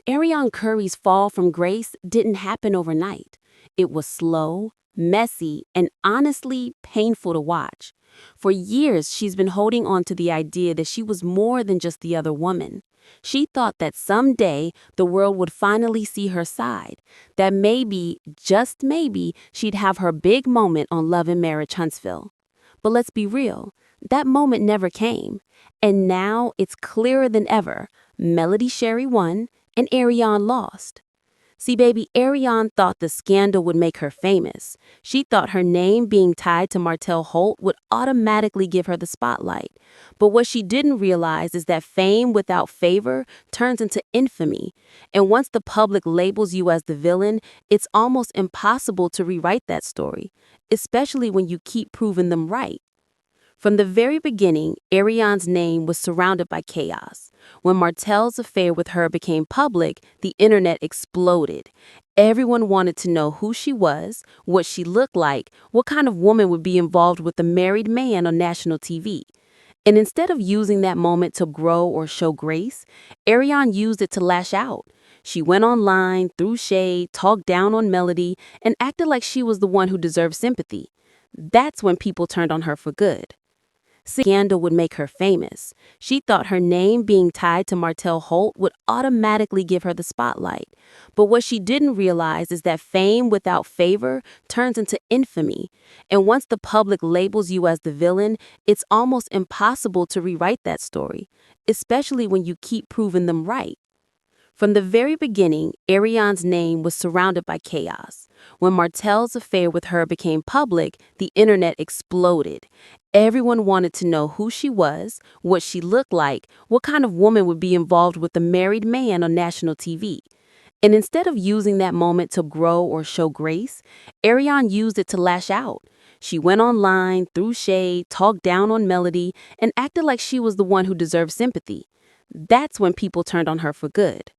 Arionne Curry's fall from grace didn't happen overnight. It was slow, messy, and honestly painful to watch. For years, she's been holding on to the idea that she was more than just the other woman. She thought that someday the world would finally see her side, that maybe, just maybe, she'd have her big moment on Love and Marriage Huntsville. But let's be real, that moment never came. And now it's clearer than ever. Melody Shari won, and Arionne lost. See, baby, Arionne thought the scandal would make her famous. She thought her name being tied to Martell Holt would automatically give her the spotlight. But what she didn't realize is that fame without favor turns into infamy. And once the public labels you as the villain, it's almost impossible to rewrite that story, especially when you keep proving them right. From the very beginning, Arionne's name was surrounded by chaos. When Martell's affair with her became public, the internet exploded. Everyone wanted to know who she was, what she looked like, what kind of woman would be involved with a married man on national TV. And instead of using that moment to grow or show grace, Arionne used it to lash out. She went online, threw shade, talked down on Melody, and acted like she was the one who deserved sympathy. That's when people turned on her for good. Scandal would make her famous. She thought her name being tied to Martell Holt would automatically give her the spotlight. But what she didn't realize is that fame without favor turns into infamy. And once the public labels you as the villain, it's almost impossible to rewrite that story, especially when you keep proving them right. From the very beginning, Arionne's name was surrounded by chaos. When Martell's affair with her became public, the internet exploded. Everyone wanted to know who she was, what she looked like, what kind of woman would be involved with a married man on national TV. And instead of using that moment to grow or show grace, Arionne used it to lash out. She went online, threw shade, talked down on Melody, and acted like she was the one who deserved sympathy. That's when people turned on her for good.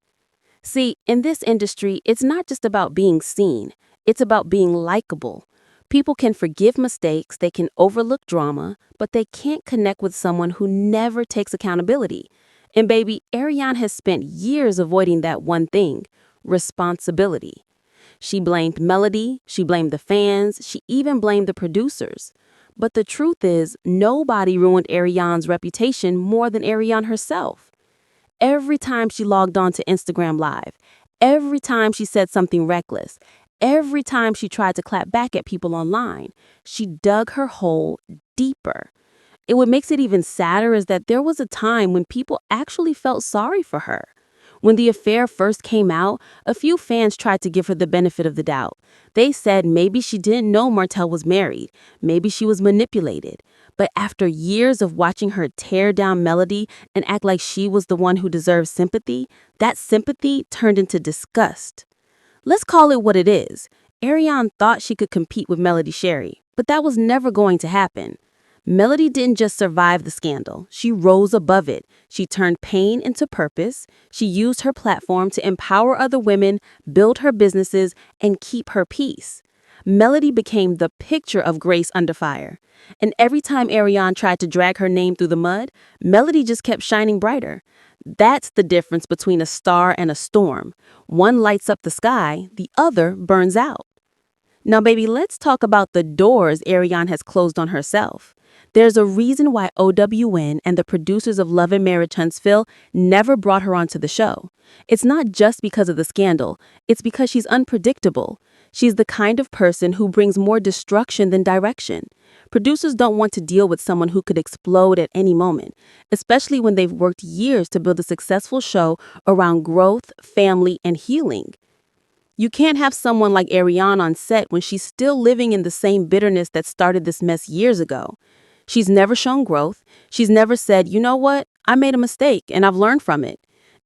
See, in this industry, it's not just about being seen. It's about being likable. People can forgive mistakes, they can overlook drama, but they can't connect with someone who never takes accountability. And baby, Arionne has spent years avoiding that one thing, responsibility. She blamed Melody, she blamed the fans, she even blamed the producers. But the truth is, nobody ruined Arionne's reputation more than Arionne herself. Every time she logged on to Instagram Live, every time she said something reckless, every time she tried to clap back at people online, she dug her hole deeper. What makes it even sadder is that there was a time when people actually felt sorry for her. When the affair first came out, a few fans tried to give her the benefit of the doubt. They said maybe she didn't know Martell was married, maybe she was manipulated. But after years of watching her tear down Melody and act like she was the one who deserved sympathy, that sympathy turned into disgust. Let's call it what it is. Arionne thought she could compete with Melody Shari, but that was never going to happen. Melody didn't just survive the scandal. She rose above it. She turned pain into purpose. She used her platform to empower other women, build her businesses, and keep her peace. Melody became the picture of grace under fire. And every time Arionne tried to drag her name through the mud, Melody just kept shining brighter. That's the difference between a star and a storm. One lights up the sky, the other burns out. Now, baby, let's talk about the doors Arionne has closed on herself. There's a reason why OWN and the producers of Love and Marriage Huntsville never brought her onto the show. It's not just because of the scandal, it's because she's unpredictable. She's the kind of person who brings more destruction than direction. Producers don't want to deal with someone who could explode at any moment, especially when they've worked years to build a successful show around growth, family, and healing. You can't have someone like Arionne on set when she's still living in the same bitterness that started this mess years ago. She's never shown growth. She's never said, you know what, I made a mistake and I've learned from it.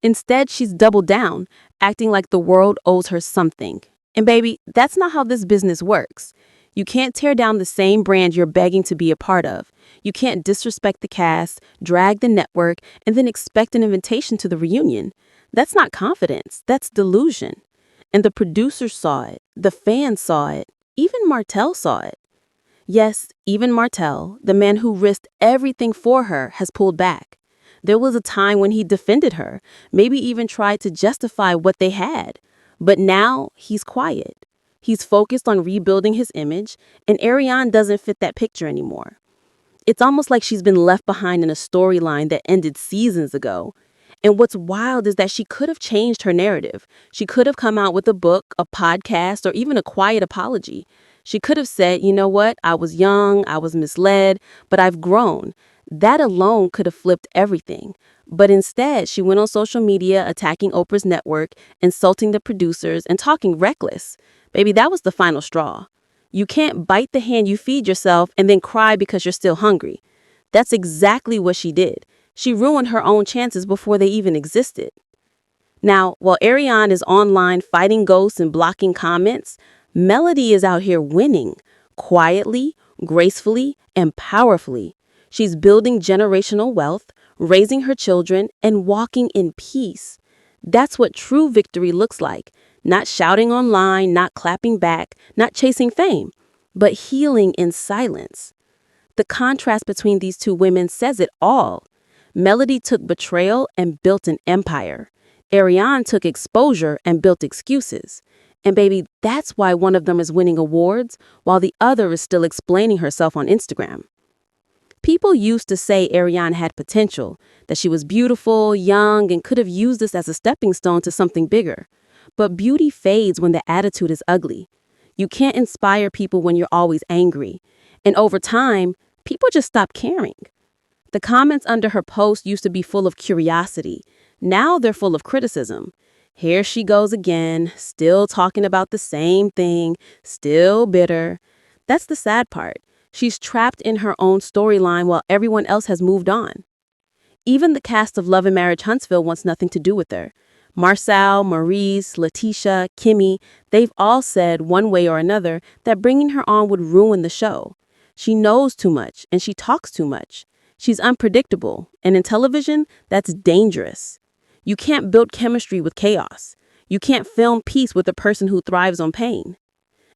Instead, she's doubled down, acting like the world owes her something. And baby, that's not how this business works. You can't tear down the same brand you're begging to be a part of. You can't disrespect the cast, drag the network, and then expect an invitation to the reunion. That's not confidence, that's delusion. And the producers saw it, the fans saw it, even Martell saw it. Yes, even Martell, the man who risked everything for her, has pulled back. There was a time when he defended her, maybe even tried to justify what they had. But now he's quiet. He's focused on rebuilding his image, and Arionne doesn't fit that picture anymore. It's almost like she's been left behind in a storyline that ended seasons ago. And what's wild is that she could have changed her narrative. She could have come out with a book, a podcast, or even a quiet apology. She could have said, you know what, I was young, I was misled, but I've grown. That alone could have flipped everything. But instead, she went on social media attacking Oprah's network, insulting the producers, and talking reckless. Baby, that was the final straw. You can't bite the hand you feed yourself and then cry because you're still hungry. That's exactly what she did. She ruined her own chances before they even existed. Now, while Arionne is online fighting ghosts and blocking comments, Melody is out here winning, quietly, gracefully, and powerfully. She's building generational wealth, raising her children, and walking in peace. That's what true victory looks like. Not shouting online, not clapping back, not chasing fame, but healing in silence. The contrast between these two women says it all. Melody took betrayal and built an empire. Arionne took exposure and built excuses. And baby, that's why one of them is winning awards while the other is still explaining herself on Instagram. People used to say Arionne had potential, that she was beautiful, young, and could have used this as a stepping stone to something bigger. But beauty fades when the attitude is ugly. You can't inspire people when you're always angry. And over time, people just stop caring. The comments under her post used to be full of curiosity. Now they're full of criticism. Here she goes again, still talking about the same thing, still bitter. That's the sad part. She's trapped in her own storyline while everyone else has moved on. Even the cast of Love and Marriage Huntsville wants nothing to do with her. Marcel, Maurice, Letitia, Kimmy, they've all said one way or another that bringing her on would ruin the show. She knows too much and she talks too much. She's unpredictable, and in television, that's dangerous. You can't build chemistry with chaos. You can't film peace with a person who thrives on pain.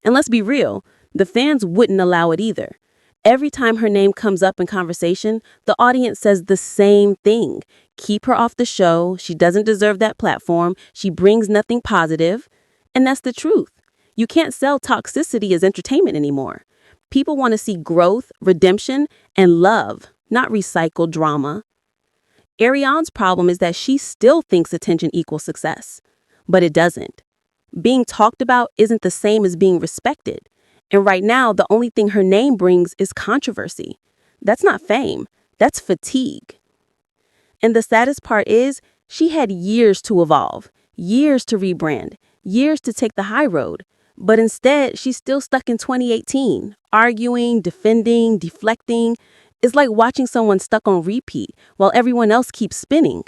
And let's be real, the fans wouldn't allow it either. Every time her name comes up in conversation, the audience says the same thing. Keep her off the show. She doesn't deserve that platform. She brings nothing positive. And that's the truth. You can't sell toxicity as entertainment anymore. People want to see growth, redemption, and love, not recycled drama. Arionne's problem is that she still thinks attention equals success. But it doesn't. Being talked about isn't the same as being respected. And right now, the only thing her name brings is controversy. That's not fame. That's fatigue. And the saddest part is, she had years to evolve, years to rebrand, years to take the high road. But instead, she's still stuck in 2018, arguing, defending, deflecting. It's like watching someone stuck on repeat while everyone else keeps spinning.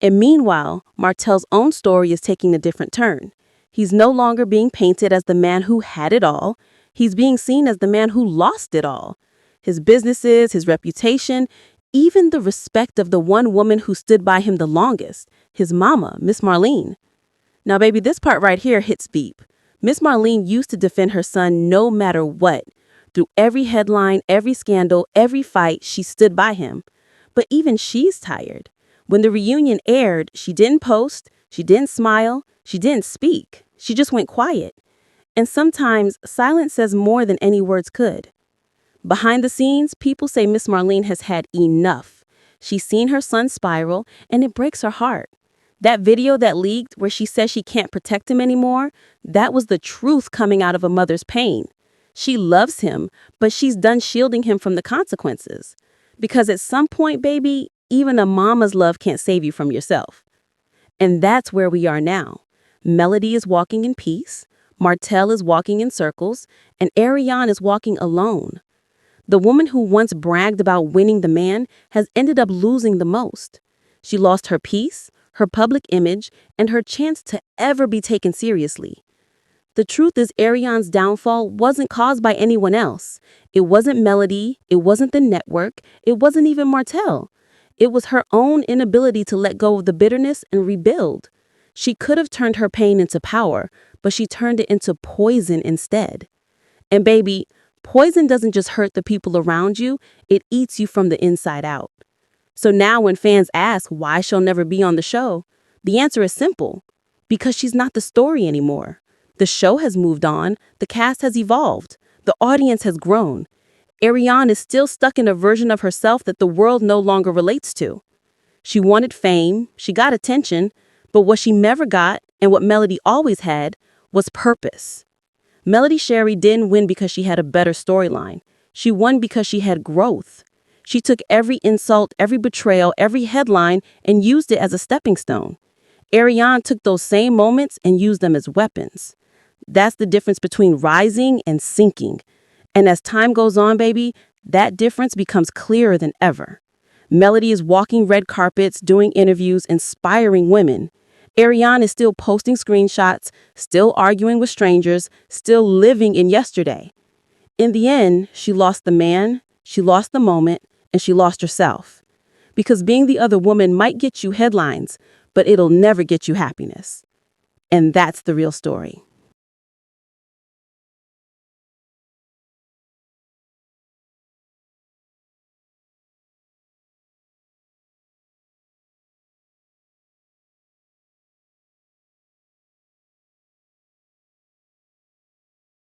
And meanwhile, Martell's own story is taking a different turn. He's no longer being painted as the man who had it all. He's being seen as the man who lost it all. His businesses, his reputation, even the respect of the one woman who stood by him the longest, his mama, Miss Marlene. Now, baby, this part right here hits deep. Miss Marlene used to defend her son no matter what. Through every headline, every scandal, every fight, she stood by him. But even she's tired. When the reunion aired, she didn't post, she didn't smile, she didn't speak. She just went quiet. And sometimes silence says more than any words could. Behind the scenes, people say Miss Marlene has had enough. She's seen her son spiral, and it breaks her heart. That video that leaked where she says she can't protect him anymore, that was the truth coming out of a mother's pain. She loves him, but she's done shielding him from the consequences. Because at some point, baby, even a mama's love can't save you from yourself. And that's where we are now. Melody is walking in peace, Martell is walking in circles, and Arionne is walking alone. The woman who once bragged about winning the man has ended up losing the most. She lost her peace, her public image, and her chance to ever be taken seriously. The truth is, Arionne's downfall wasn't caused by anyone else. It wasn't Melody, it wasn't the network, it wasn't even Martell. It was her own inability to let go of the bitterness and rebuild. She could have turned her pain into power, but she turned it into poison instead. And baby, poison doesn't just hurt the people around you, it eats you from the inside out. So now when fans ask why she'll never be on the show, the answer is simple. Because she's not the story anymore. The show has moved on, the cast has evolved, the audience has grown. Arionne is still stuck in a version of herself that the world no longer relates to. She wanted fame, she got attention, but what she never got, and what Melody always had, was purpose. Melody Shari didn't win because she had a better storyline. She won because she had growth. She took every insult, every betrayal, every headline, and used it as a stepping stone. Arionne took those same moments and used them as weapons. That's the difference between rising and sinking. And as time goes on, baby, that difference becomes clearer than ever. Melody is walking red carpets, doing interviews, inspiring women. Arionne is still posting screenshots, still arguing with strangers, still living in yesterday. In the end, she lost the man, she lost the moment, and she lost herself. Because being the other woman might get you headlines, but it'll never get you happiness. And that's the real story.